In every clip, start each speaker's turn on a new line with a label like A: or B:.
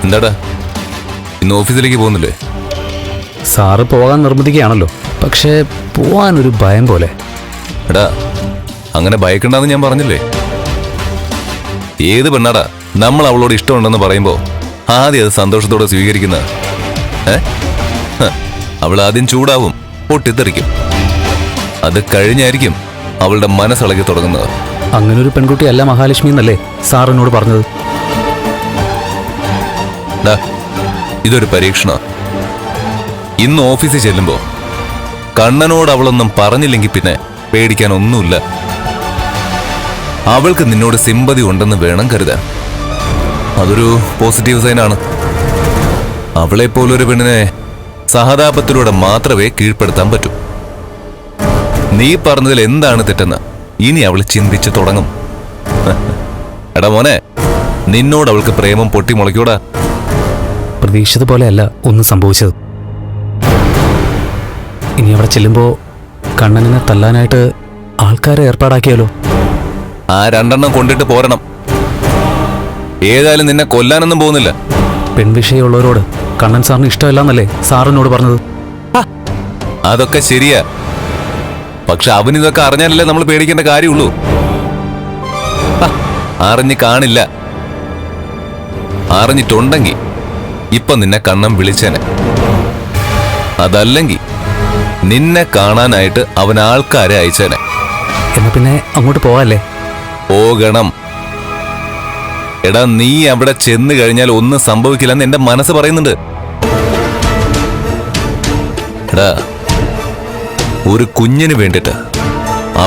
A: എന്താടാ, ഇന്ന് ഓഫീസിലേക്ക് പോകുന്നില്ലേ?
B: സാറ് പോകാൻ നിർബന്ധിക്കുകയാണല്ലോ, പക്ഷേ പോവാനൊരു ഭയം പോലെ.
A: എടാ, അങ്ങനെ ഭയക്കണ്ടെന്ന് ഞാൻ പറഞ്ഞില്ലേ? ഏത് പെണ്ണാടാ നമ്മൾ അവളോട് ഇഷ്ടമുണ്ടെന്ന് പറയുമ്പോ ആദ്യം അത് സന്തോഷത്തോടെ സ്വീകരിക്കുന്ന? അവൾ ആദ്യം ചൂടാവും, പൊട്ടിത്തെറിക്കും. അത് കഴിഞ്ഞായിരിക്കും അവളുടെ മനസ്സിളകി തുടങ്ങുന്നത്.
B: അങ്ങനൊരു പെൺകുട്ടിയല്ല മഹാലക്ഷ്മി എന്നല്ലേ സാറിനോട് പറഞ്ഞത്?
A: ഇതൊരു പരീക്ഷണ. ഇന്ന് ഓഫീസിൽ ചെല്ലുമ്പോ കണ്ണനോട് അവളൊന്നും പറഞ്ഞില്ലെങ്കിൽ പിന്നെ പേടിക്കാൻ ഒന്നുമില്ല. അവൾക്ക് നിന്നോട് സിമ്പതി ഉണ്ടെന്ന് വേണം കരുതാൻ. അതൊരു പോസിറ്റീവ് സൈനാണ്. അവളെപ്പോലൊരു പെണ്ണിനെ സഹതാപത്തിലൂടെ മാത്രമേ കീഴ്പ്പെടുത്താൻ പറ്റൂ. നീ പറഞ്ഞതിൽ എന്താണ് തെറ്റെന്ന് ഇനി അവൾ ചിന്തിച്ചു തുടങ്ങും. എടാ മോനെ, നിന്നോട് അവൾക്ക് പ്രേമം പൊട്ടിമുളയ്ക്കൂടാ.
B: പ്രതീക്ഷിച്ചത് പോലെയല്ല ഒന്നും സംഭവിച്ചത്. ഇനി അവിടെ ചെല്ലുമ്പോ കണ്ണനെ തല്ലാനായിട്ട് ആൾക്കാരെ ഏർപ്പാടാക്കിയാലോ?
A: ആ 2 കൊണ്ടിട്ട് പോരണം. ഏതായാലും നിന്നെ കൊല്ലാനൊന്നും പോകുന്നില്ല.
B: പെൺവിഷയമുള്ളവരോട് കണ്ണൻ സാറിന് ഇഷ്ടമല്ലെന്നല്ലേ സാറിനോട് പറഞ്ഞത്?
A: അതൊക്കെ ശരിയാ, പക്ഷെ അവനിതൊക്കെ അറിഞ്ഞാലല്ലേ നമ്മൾ പേടിക്കേണ്ട കാര്യമുള്ളൂ. അറിഞ്ഞ് കാണില്ല. അറിഞ്ഞിട്ടുണ്ടെങ്കിൽ ഇപ്പൊ നിന്നെ കണ്ണൻ വിളിച്ചേനെ. അതല്ലെങ്കിൽ നിന്നെ കാണാനായിട്ട് അവൻ ആൾക്കാരെ അയച്ചേനെ.
B: എന്നാ പിന്നെ അങ്ങോട്ട് പോവാല്ലേ?
A: പോകണം. എടാ, നീ അവിടെ ചെന്ന് കഴിഞ്ഞാൽ ഒന്നും സംഭവിക്കില്ലെന്ന് എന്റെ മനസ്സ് പറയുന്നുണ്ട്. എടാ, ഒരു കുഞ്ഞിന് വേണ്ടിട്ട്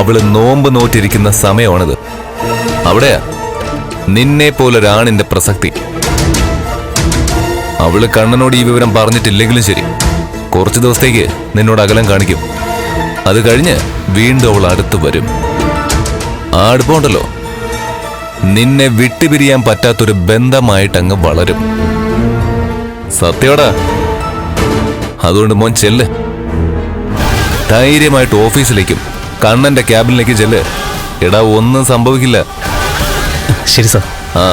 A: അവള് നോമ്പ് നോറ്റിരിക്കുന്ന സമയമാണിത്. അവിടെയാ നിന്നെ പോലൊരാണിന്റെ പ്രസക്തി. അവള് കണ്ണനോട് ഈ വിവരം പറഞ്ഞിട്ടില്ലെങ്കിലും ശരി, കുറച്ചു ദിവസത്തേക്ക് നിന്നോട് അകലം കാണിക്കും. അത് കഴിഞ്ഞ് വീണ്ടും അവൾ അടുത്ത് വരും. ആ അടുപ്പമുണ്ടല്ലോ, നിന്നെ വിട്ടുപിരിയാൻ പറ്റാത്തൊരു ബന്ധമായിട്ടങ്ങ് വളരും. സത്യോടാ. അതുകൊണ്ട് മോൻ ചെല്ല്. ധൈര്യമായിട്ട് ഓഫീസിലേക്കും കണ്ണന്റെ ക്യാബിനിലേക്കും ചെല്ല്. എടാ, ഒന്നും സംഭവിക്കില്ല.
B: ശരി സാർ.
A: ആ